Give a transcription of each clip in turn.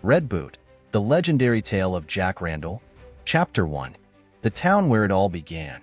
Red Boot, the legendary tale of Jack Randall. Chapter 1. The town where it all began.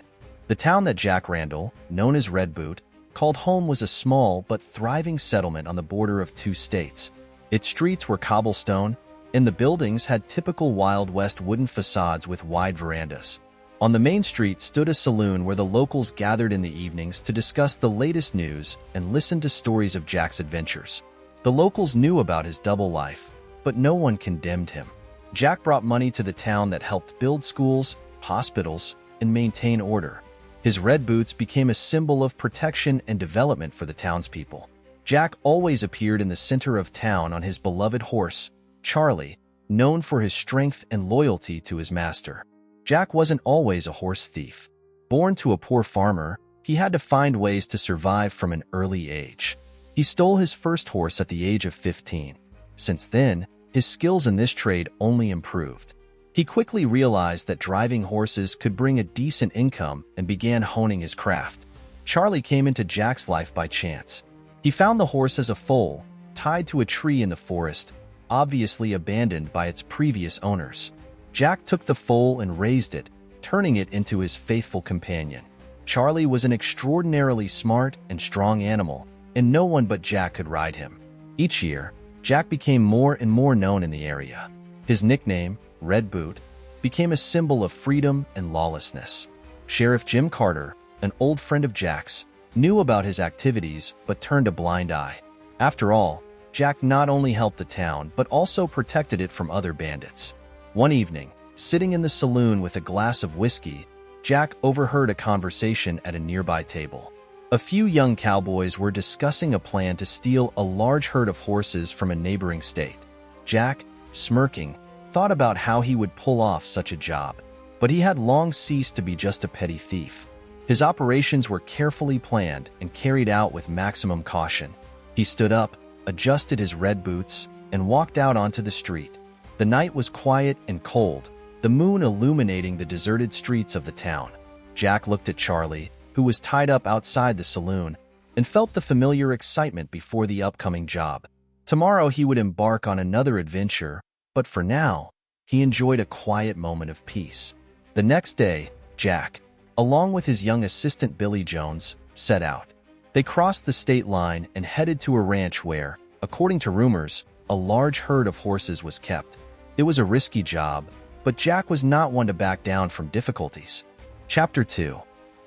The town that Jack Randall, known as Red Boot, called home was a small but thriving settlement on the border of two states. Its streets were cobblestone, and the buildings had typical Wild West wooden facades with wide verandas. On the main street stood a saloon where the locals gathered in the evenings to discuss the latest news and listen to stories of Jack's adventures. The locals knew about his double life, but no one condemned him. Jack brought money to the town that helped build schools, hospitals, and maintain order. His red boots became a symbol of protection and development for the townspeople. Jack always appeared in the center of town on his beloved horse, Charlie, known for his strength and loyalty to his master. Jack wasn't always a horse thief. Born to a poor farmer, he had to find ways to survive from an early age. He stole his first horse at the age of 15. Since then, his skills in this trade only improved. He quickly realized that driving horses could bring a decent income and began honing his craft. Charlie came into Jack's life by chance. He found the horse as a foal, tied to a tree in the forest, obviously abandoned by its previous owners. Jack took the foal and raised it, turning it into his faithful companion. Charlie was an extraordinarily smart and strong animal, and no one but Jack could ride him. Each year, Jack became more and more known in the area. His nickname, Red Boot, became a symbol of freedom and lawlessness. Sheriff Jim Carter, an old friend of Jack's, knew about his activities but turned a blind eye. After all, Jack not only helped the town but also protected it from other bandits. One evening, sitting in the saloon with a glass of whiskey, Jack overheard a conversation at a nearby table. A few young cowboys were discussing a plan to steal a large herd of horses from a neighboring state. Jack, smirking, thought about how he would pull off such a job, but he had long ceased to be just a petty thief. His operations were carefully planned and carried out with maximum caution. He stood up, adjusted his red boots, and walked out onto the street. The night was quiet and cold, the moon illuminating the deserted streets of the town. Jack looked at Charlie, who was tied up outside the saloon, and felt the familiar excitement before the upcoming job. Tomorrow he would embark on another adventure, but for now, he enjoyed a quiet moment of peace. The next day, Jack, along with his young assistant Billy Jones, set out. They crossed the state line and headed to a ranch where, according to rumors, a large herd of horses was kept. It was a risky job, but Jack was not one to back down from difficulties. Chapter 2.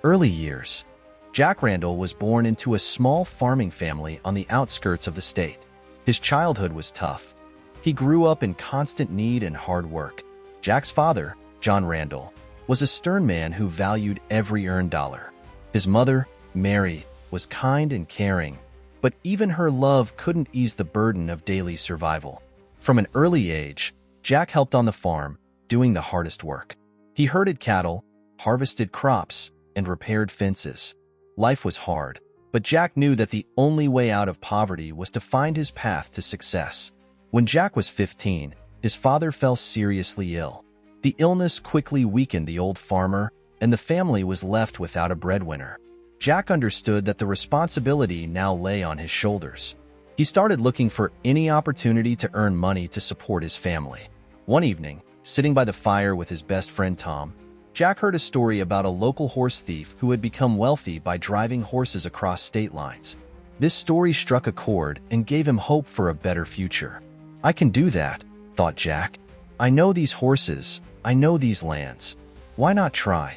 Early years. Jack Randall was born into a small farming family on the outskirts of the state. His childhood was tough. He grew up in constant need and hard work. Jack's father, John Randall, was a stern man who valued every earned dollar. His mother, Mary, was kind and caring, but even her love couldn't ease the burden of daily survival. From an early age, Jack helped on the farm, doing the hardest work. He herded cattle, harvested crops, and repaired fences. Life was hard, but Jack knew that the only way out of poverty was to find his path to success. When Jack was 15, his father fell seriously ill. The illness quickly weakened the old farmer, and the family was left without a breadwinner. Jack understood that the responsibility now lay on his shoulders. He started looking for any opportunity to earn money to support his family. One evening, sitting by the fire with his best friend Tom, Jack heard a story about a local horse thief who had become wealthy by driving horses across state lines. This story struck a chord and gave him hope for a better future. "I can do that," thought Jack. "I know these horses. I know these lands. Why not try?"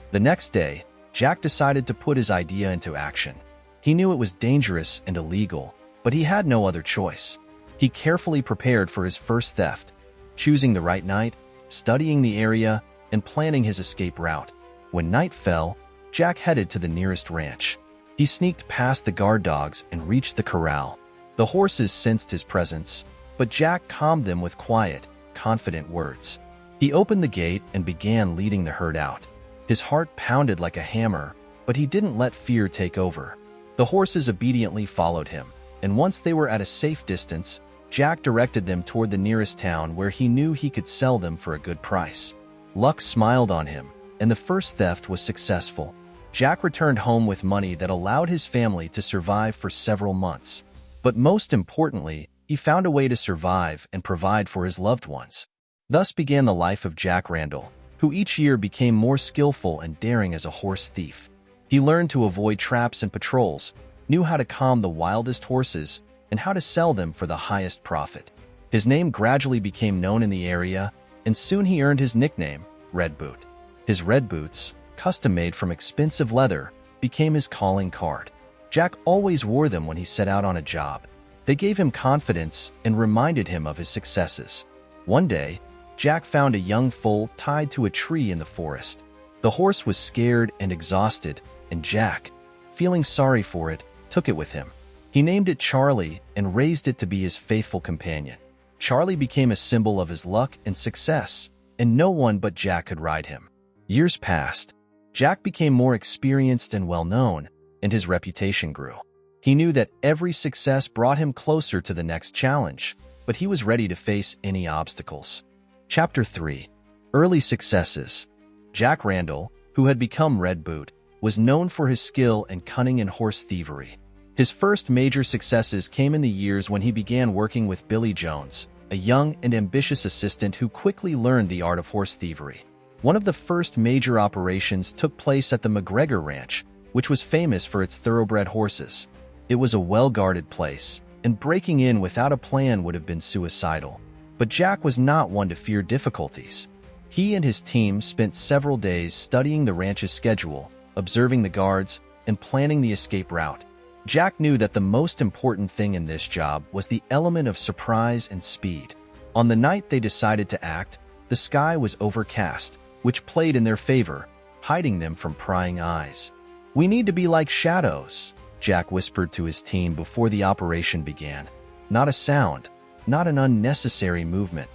The next day, Jack decided to put his idea into action. He knew it was dangerous and illegal, but he had no other choice. He carefully prepared for his first theft, choosing the right night, studying the area, and planning his escape route. When night fell, Jack headed to the nearest ranch. He sneaked past the guard dogs and reached the corral. The horses sensed his presence, but Jack calmed them with quiet, confident words. He opened the gate and began leading the herd out. His heart pounded like a hammer, but he didn't let fear take over. The horses obediently followed him, and once they were at a safe distance, Jack directed them toward the nearest town where he knew he could sell them for a good price. Luck smiled on him, and the first theft was successful. Jack returned home with money that allowed his family to survive for several months. But most importantly, he found a way to survive and provide for his loved ones. Thus began the life of Jack Randall, who each year became more skillful and daring as a horse thief. He learned to avoid traps and patrols, knew how to calm the wildest horses, and how to sell them for the highest profit. His name gradually became known in the area, and soon he earned his nickname, Red Boot. His red boots, custom-made from expensive leather, became his calling card. Jack always wore them when he set out on a job. They gave him confidence and reminded him of his successes. One day, Jack found a young foal tied to a tree in the forest. The horse was scared and exhausted, and Jack, feeling sorry for it, took it with him. He named it Charlie and raised it to be his faithful companion. Charlie became a symbol of his luck and success, and no one but Jack could ride him. Years passed. Jack became more experienced and well-known, and his reputation grew. He knew that every success brought him closer to the next challenge, but he was ready to face any obstacles. Chapter 3. Early Successes. Jack Randall, who had become Red Boot, was known for his skill and cunning in horse thievery. His first major successes came in the years when he began working with Billy Jones, a young and ambitious assistant who quickly learned the art of horse thievery. One of the first major operations took place at the McGregor Ranch, which was famous for its thoroughbred horses. It was a well-guarded place, and breaking in without a plan would have been suicidal. But Jack was not one to fear difficulties. He and his team spent several days studying the ranch's schedule, observing the guards, and planning the escape route. Jack knew that the most important thing in this job was the element of surprise and speed. On the night they decided to act, the sky was overcast, which played in their favor, hiding them from prying eyes. "We need to be like shadows," Jack whispered to his team before the operation began. "Not a sound, not an unnecessary movement.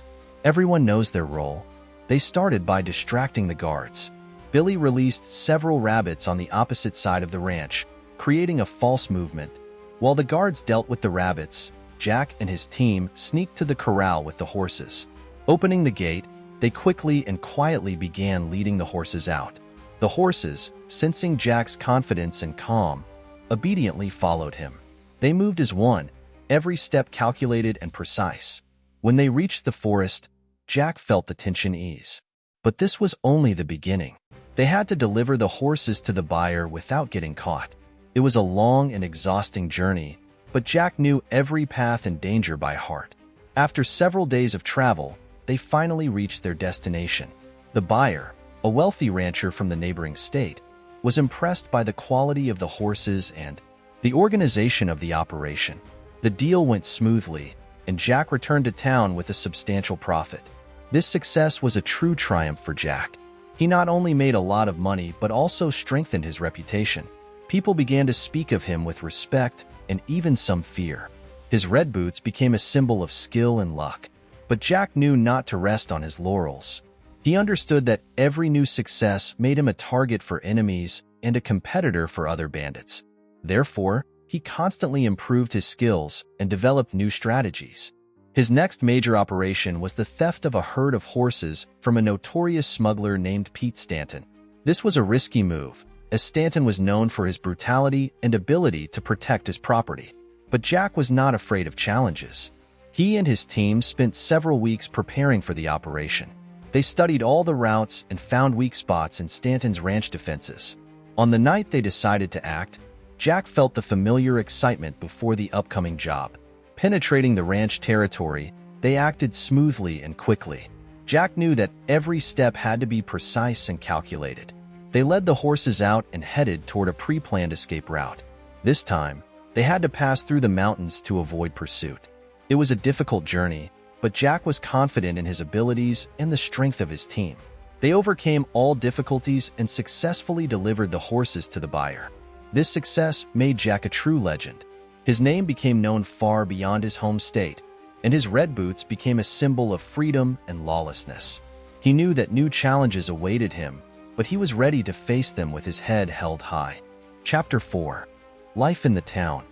Everyone knows their role." They started by distracting the guards. Billy released several rabbits on the opposite side of the ranch, creating a false movement. While the guards dealt with the rabbits, Jack and his team sneaked to the corral with the horses. Opening the gate, they quickly and quietly began leading the horses out. The horses, sensing Jack's confidence and calm, obediently followed him. They moved as one, every step calculated and precise. When they reached the forest, Jack felt the tension ease. But this was only the beginning. They had to deliver the horses to the buyer without getting caught. It was a long and exhausting journey, but Jack knew every path and danger by heart. After several days of travel, they finally reached their destination. The buyer, a wealthy rancher from the neighboring state, was impressed by the quality of the horses and the organization of the operation. The deal went smoothly, and Jack returned to town with a substantial profit. This success was a true triumph for Jack. He not only made a lot of money but also strengthened his reputation. People began to speak of him with respect and even some fear. His red boots became a symbol of skill and luck. But Jack knew not to rest on his laurels. He understood that every new success made him a target for enemies and a competitor for other bandits. Therefore, he constantly improved his skills and developed new strategies. His next major operation was the theft of a herd of horses from a notorious smuggler named Pete Stanton. This was a risky move, as Stanton was known for his brutality and ability to protect his property. But Jack was not afraid of challenges. He and his team spent several weeks preparing for the operation. They studied all the routes and found weak spots in Stanton's ranch defenses. On the night they decided to act, Jack felt the familiar excitement before the upcoming job. Penetrating the ranch territory, they acted smoothly and quickly. Jack knew that every step had to be precise and calculated. They led the horses out and headed toward a pre-planned escape route. This time, they had to pass through the mountains to avoid pursuit. It was a difficult journey, but Jack was confident in his abilities and the strength of his team. They overcame all difficulties and successfully delivered the horses to the buyer. This success made Jack a true legend. His name became known far beyond his home state, and his red boots became a symbol of freedom and lawlessness. He knew that new challenges awaited him, but he was ready to face them with his head held high. Chapter 4. Life in the Town.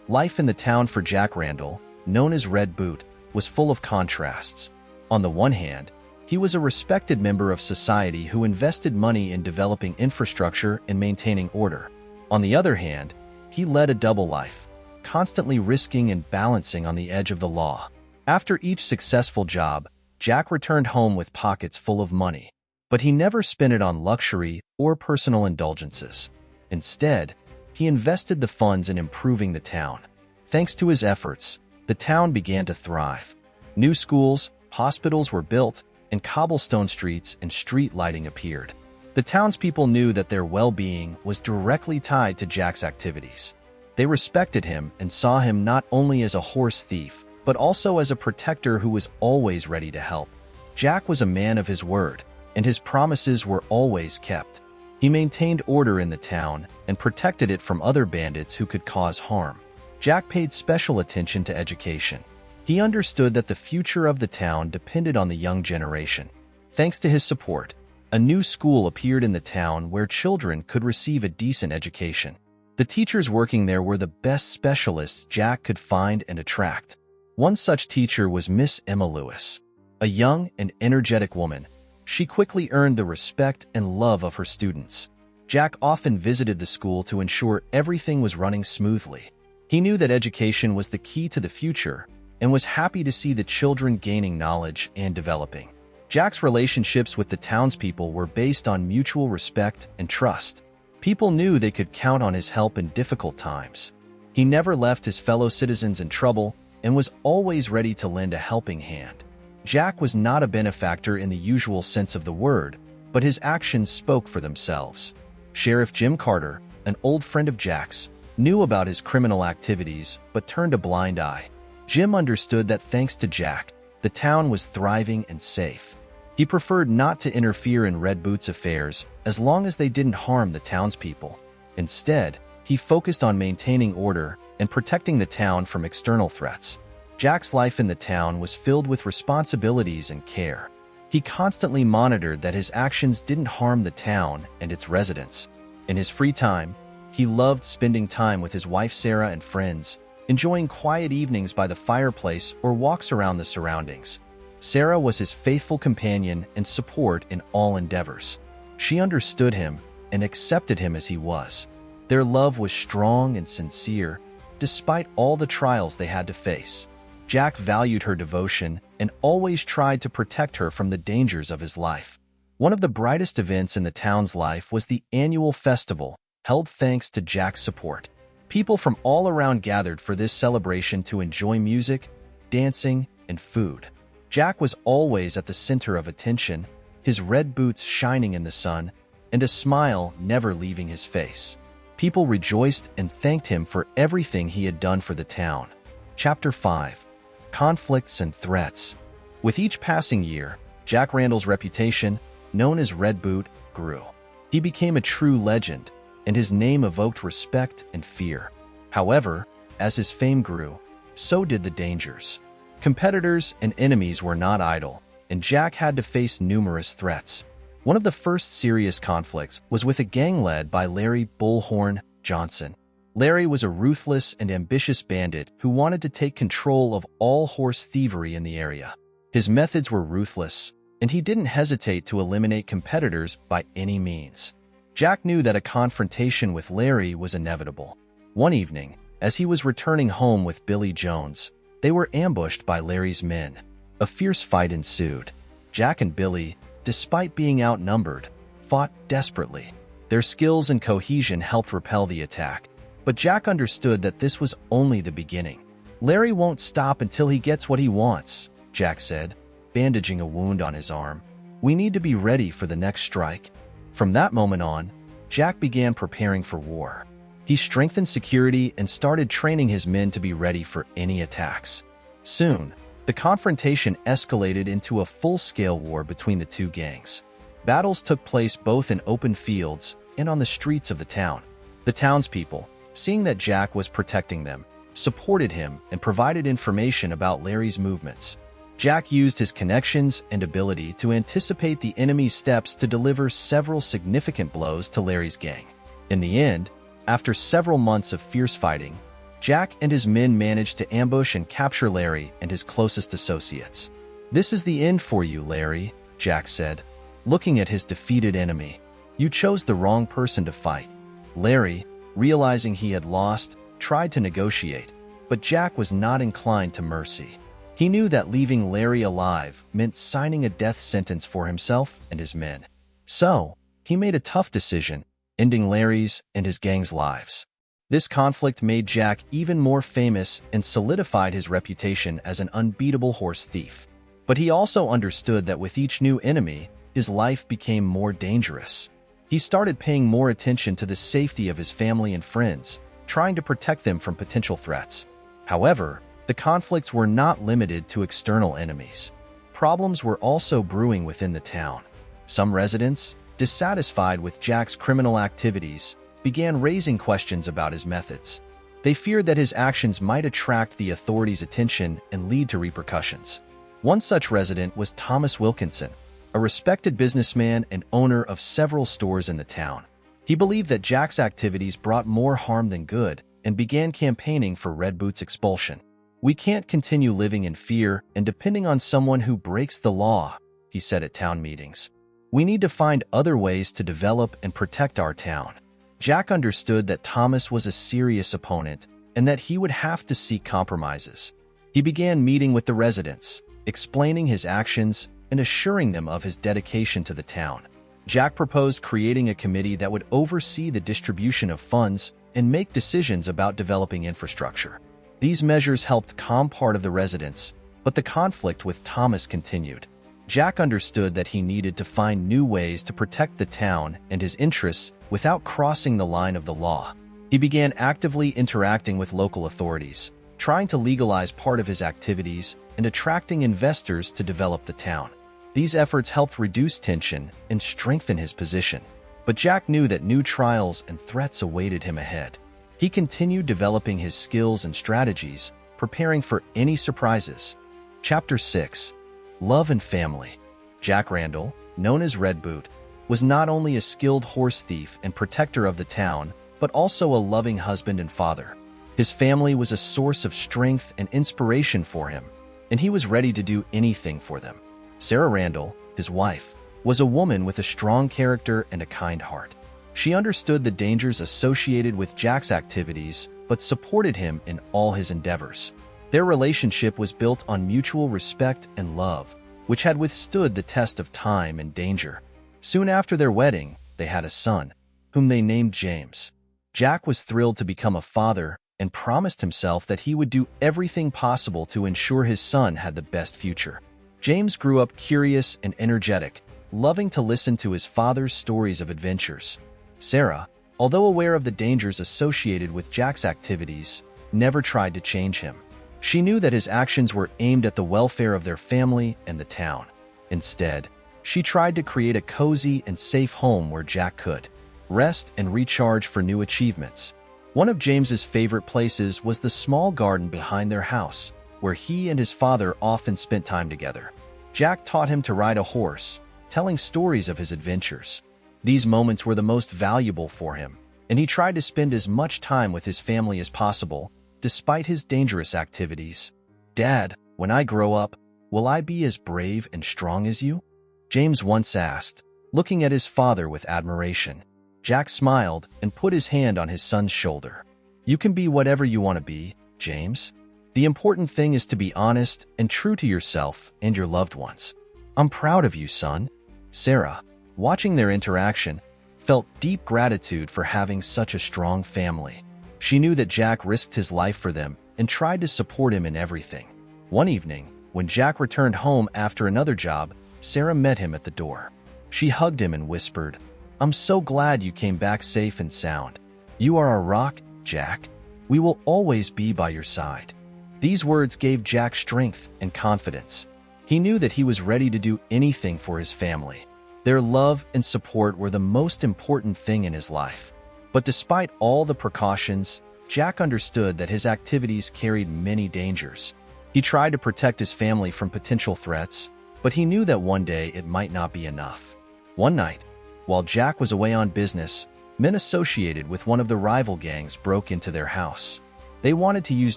Life in the town for Jack Randall, known as Red Boot, was full of contrasts. On the one hand, he was a respected member of society who invested money in developing infrastructure and maintaining order. On the other hand, he led a double life. constantly risking and balancing on the edge of the law. After each successful job, Jack returned home with pockets full of money. But he never spent it on luxury or personal indulgences. Instead, he invested the funds in improving the town. Thanks to his efforts, the town began to thrive. New schools, hospitals were built, and cobblestone streets and street lighting appeared. The townspeople knew that their well-being was directly tied to Jack's activities. They respected him and saw him not only as a horse thief, but also as a protector who was always ready to help. Jack was a man of his word, and his promises were always kept. He maintained order in the town and protected it from other bandits who could cause harm. Jack paid special attention to education. He understood that the future of the town depended on the young generation. Thanks to his support, a new school appeared in the town where children could receive a decent education. The teachers working there were the best specialists Jack could find and attract. One such teacher was Miss Emma Lewis. A young and energetic woman, she quickly earned the respect and love of her students. Jack often visited the school to ensure everything was running smoothly. He knew that education was the key to the future and was happy to see the children gaining knowledge and developing. Jack's relationships with the townspeople were based on mutual respect and trust. People knew they could count on his help in difficult times. He never left his fellow citizens in trouble and was always ready to lend a helping hand. Jack was not a benefactor in the usual sense of the word, but his actions spoke for themselves. Sheriff Jim Carter, an old friend of Jack's, knew about his criminal activities but turned a blind eye. Jim understood that thanks to Jack, the town was thriving and safe. He preferred not to interfere in Red Boot's affairs as long as they didn't harm the townspeople. Instead, he focused on maintaining order and protecting the town from external threats. Jack's life in the town was filled with responsibilities and care. He constantly monitored that his actions didn't harm the town and its residents. In his free time, he loved spending time with his wife Sarah and friends, enjoying quiet evenings by the fireplace or walks around the surroundings. Sarah was his faithful companion and support in all endeavors. She understood him and accepted him as he was. Their love was strong and sincere, despite all the trials they had to face. Jack valued her devotion and always tried to protect her from the dangers of his life. One of the brightest events in the town's life was the annual festival, held thanks to Jack's support. People from all around gathered for this celebration to enjoy music, dancing, and food. Jack was always at the center of attention, his red boots shining in the sun, and a smile never leaving his face. People rejoiced and thanked him for everything he had done for the town. Chapter 5. Conflicts and Threats. With each passing year, Jack Randall's reputation, known as Red Boot, grew. He became a true legend, and his name evoked respect and fear. However, as his fame grew, so did the dangers. Competitors and enemies were not idle, and Jack had to face numerous threats. One of the first serious conflicts was with a gang led by Larry Bullhorn Johnson. Larry was a ruthless and ambitious bandit who wanted to take control of all horse thievery in the area. His methods were ruthless, and he didn't hesitate to eliminate competitors by any means. Jack knew that a confrontation with Larry was inevitable. One evening, as he was returning home with Billy Jones, they were ambushed by Larry's men. A fierce fight ensued. Jack and Billy, despite being outnumbered, fought desperately. Their skills and cohesion helped repel the attack. But Jack understood that this was only the beginning. Larry won't stop until he gets what he wants, Jack said, bandaging a wound on his arm. We need to be ready for the next strike. From that moment on, Jack began preparing for war. He strengthened security and started training his men to be ready for any attacks. Soon, the confrontation escalated into a full-scale war between the two gangs. Battles took place both in open fields and on the streets of the town. The townspeople, seeing that Jack was protecting them, supported him and provided information about Larry's movements. Jack used his connections and ability to anticipate the enemy's steps to deliver several significant blows to Larry's gang. In the end, after several months of fierce fighting, Jack and his men managed to ambush and capture Larry and his closest associates. "This is the end for you, Larry," Jack said, looking at his defeated enemy. "You chose the wrong person to fight." Larry, realizing he had lost, tried to negotiate, But Jack was not inclined to mercy. He knew that leaving Larry alive meant signing a death sentence for himself and his men. So, he made a tough decision, ending Larry's and his gang's lives. This conflict made Jack even more famous and solidified his reputation as an unbeatable horse thief. But he also understood that with each new enemy, his life became more dangerous. He started paying more attention to the safety of his family and friends, trying to protect them from potential threats. However, the conflicts were not limited to external enemies. Problems were also brewing within the town. Some residents, dissatisfied with Jack's criminal activities, began raising questions about his methods. They feared that his actions might attract the authorities' attention and lead to repercussions. One such resident was Thomas Wilkinson, a respected businessman and owner of several stores in the town. He believed that Jack's activities brought more harm than good and began campaigning for Red Boot's expulsion. "We can't continue living in fear and depending on someone who breaks the law," he said at town meetings. "We need to find other ways to develop and protect our town." Jack understood that Thomas was a serious opponent and that he would have to seek compromises. He began meeting with the residents, explaining his actions and assuring them of his dedication to the town. Jack proposed creating a committee that would oversee the distribution of funds and make decisions about developing infrastructure. These measures helped calm part of the residents, but the conflict with Thomas continued. Jack understood that he needed to find new ways to protect the town and his interests without crossing the line of the law. He began actively interacting with local authorities, trying to legalize part of his activities and attracting investors to develop the town. These efforts helped reduce tension and strengthen his position. But Jack knew that new trials and threats awaited him ahead. He continued developing his skills and strategies, preparing for any surprises. Chapter 6. Love and Family. Jack Randall, known as Red Boot, was not only a skilled horse thief and protector of the town, but also a loving husband and father. His family was a source of strength and inspiration for him, and he was ready to do anything for them. Sarah Randall, his wife, was a woman with a strong character and a kind heart. She understood the dangers associated with Jack's activities, but supported him in all his endeavors. Their relationship was built on mutual respect and love, which had withstood the test of time and danger. Soon after their wedding, they had a son, whom they named James. Jack was thrilled to become a father and promised himself that he would do everything possible to ensure his son had the best future. James grew up curious and energetic, loving to listen to his father's stories of adventures. Sarah, although aware of the dangers associated with Jack's activities, never tried to change him. She knew that his actions were aimed at the welfare of their family and the town. Instead, she tried to create a cozy and safe home where Jack could rest and recharge for new achievements. One of James's favorite places was the small garden behind their house, where he and his father often spent time together. Jack taught him to ride a horse, telling stories of his adventures. These moments were the most valuable for him, and he tried to spend as much time with his family as possible, despite his dangerous activities. "Dad, when I grow up, will I be as brave and strong as you?" James once asked, looking at his father with admiration. Jack smiled and put his hand on his son's shoulder. "You can be whatever you want to be, James. The important thing is to be honest and true to yourself and your loved ones. I'm proud of you, son." Sarah, watching their interaction, felt deep gratitude for having such a strong family. She knew that Jack risked his life for them and tried to support him in everything. One evening, when Jack returned home after another job, Sarah met him at the door. She hugged him and whispered, "I'm so glad you came back safe and sound. You are our rock, Jack. We will always be by your side." These words gave Jack strength and confidence. He knew that he was ready to do anything for his family. Their love and support were the most important thing in his life. But despite all the precautions, Jack understood that his activities carried many dangers. He tried to protect his family from potential threats, but he knew that one day it might not be enough. One night, while Jack was away on business, men associated with one of the rival gangs broke into their house. They wanted to use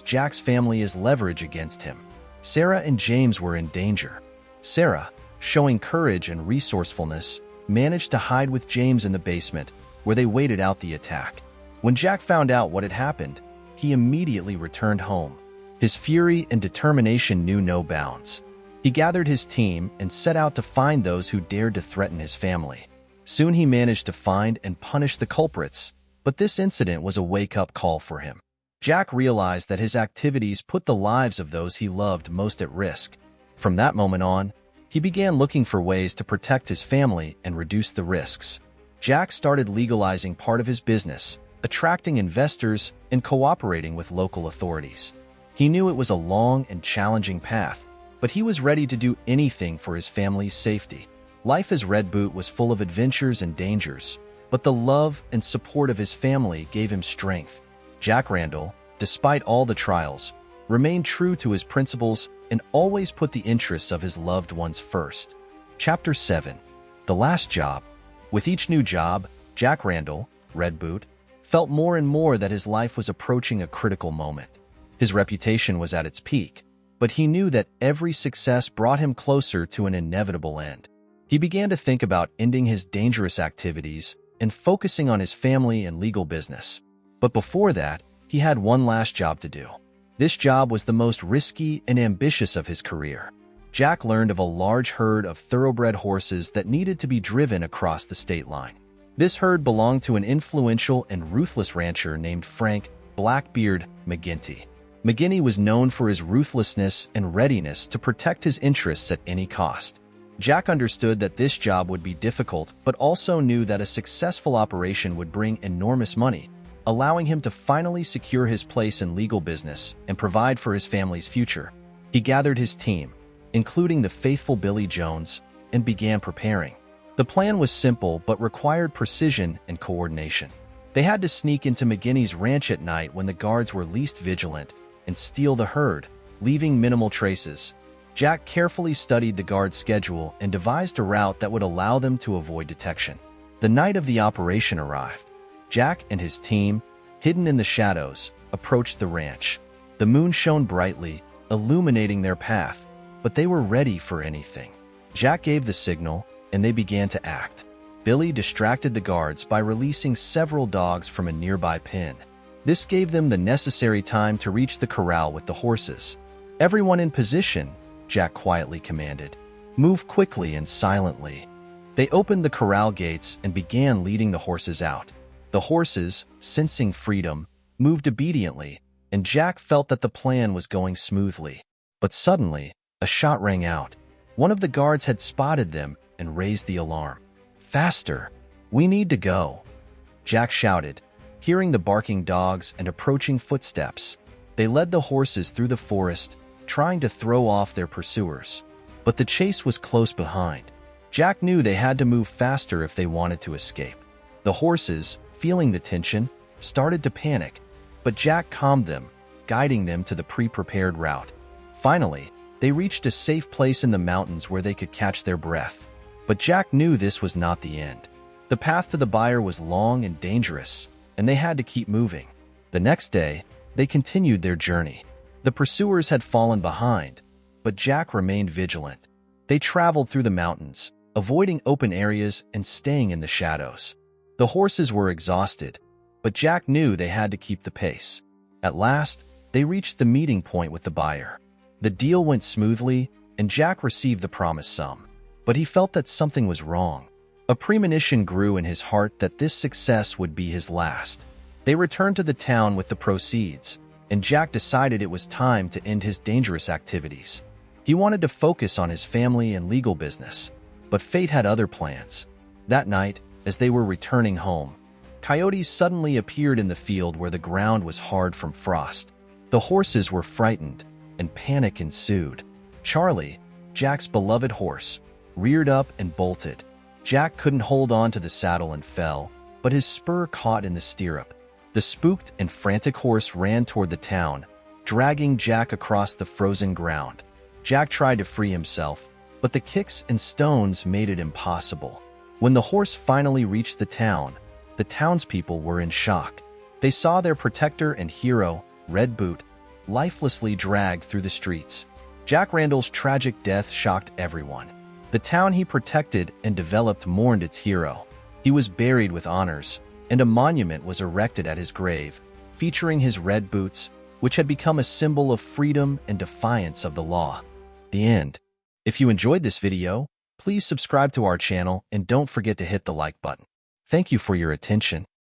Jack's family as leverage against him. Sarah and James were in danger. Sarah, showing courage and resourcefulness, managed to hide with James in the basement, where they waited out the attack. When Jack found out what had happened, he immediately returned home. His fury and determination knew no bounds. He gathered his team and set out to find those who dared to threaten his family. Soon he managed to find and punish the culprits, but this incident was a wake-up call for him. Jack realized that his activities put the lives of those he loved most at risk. From that moment on, he began looking for ways to protect his family and reduce the risks. Jack started legalizing part of his business, attracting investors, and cooperating with local authorities. He knew it was a long and challenging path, but he was ready to do anything for his family's safety. Life as Red Boot was full of adventures and dangers, but the love and support of his family gave him strength. Jack Randall, despite all the trials, remained true to his principles and always put the interests of his loved ones first. Chapter 7. The Last Job. With each new job, Jack Randall, Red Boot, felt more and more that his life was approaching a critical moment. His reputation was at its peak, but he knew that every success brought him closer to an inevitable end. He began to think about ending his dangerous activities and focusing on his family and legal business. But before that, he had one last job to do. This job was the most risky and ambitious of his career. Jack learned of a large herd of thoroughbred horses that needed to be driven across the state line. This herd belonged to an influential and ruthless rancher named Frank Blackbeard McGinty. McGinty was known for his ruthlessness and readiness to protect his interests at any cost. Jack understood that this job would be difficult, but also knew that a successful operation would bring enormous money, allowing him to finally secure his place in legal business and provide for his family's future. He gathered his team, including the faithful Billy Jones, and began preparing. The plan was simple but required precision and coordination. They had to sneak into McGinty's ranch at night when the guards were least vigilant and steal the herd, leaving minimal traces. Jack carefully studied the guard's schedule and devised a route that would allow them to avoid detection. The night of the operation arrived. Jack and his team, hidden in the shadows, approached the ranch. The moon shone brightly, illuminating their path, but they were ready for anything. Jack gave the signal, and they began to act. Billy distracted the guards by releasing several dogs from a nearby pen. This gave them the necessary time to reach the corral with the horses. "Everyone in position," Jack quietly commanded. "Move quickly and silently." They opened the corral gates and began leading the horses out. The horses, sensing freedom, moved obediently, and Jack felt that the plan was going smoothly. But suddenly, a shot rang out. One of the guards had spotted them and raised the alarm. "Faster! We need to go!" Jack shouted, hearing the barking dogs and approaching footsteps. They led the horses through the forest, trying to throw off their pursuers. But the chase was close behind. Jack knew they had to move faster if they wanted to escape. The horses, feeling the tension, started to panic, but Jack calmed them, guiding them to the pre-prepared route. Finally, they reached a safe place in the mountains where they could catch their breath. But Jack knew this was not the end. The path to the buyer was long and dangerous, and they had to keep moving. The next day, they continued their journey. The pursuers had fallen behind, but Jack remained vigilant. They traveled through the mountains, avoiding open areas and staying in the shadows. The horses were exhausted, but Jack knew they had to keep the pace. At last, they reached the meeting point with the buyer. The deal went smoothly, and Jack received the promised sum. But he felt that something was wrong. A premonition grew in his heart that this success would be his last. They returned to the town with the proceeds, and Jack decided it was time to end his dangerous activities. He wanted to focus on his family and legal business, but fate had other plans. That night, as they were returning home, coyotes suddenly appeared in the field where the ground was hard from frost. The horses were frightened, and panic ensued. Charlie, Jack's beloved horse, reared up and bolted. Jack couldn't hold on to the saddle and fell, but his spur caught in the stirrup. The spooked and frantic horse ran toward the town, dragging Jack across the frozen ground. Jack tried to free himself, but the kicks and stones made it impossible. When the horse finally reached the townspeople were in shock. They saw their protector and hero, Red Boot, lifelessly dragged through the streets. Jack Randall's tragic death shocked everyone. The town he protected and developed mourned its hero. He was buried with honors, and a monument was erected at his grave, featuring his red boots, which had become a symbol of freedom and defiance of the law. The end. If you enjoyed this video, please subscribe to our channel and don't forget to hit the like button. Thank you for your attention.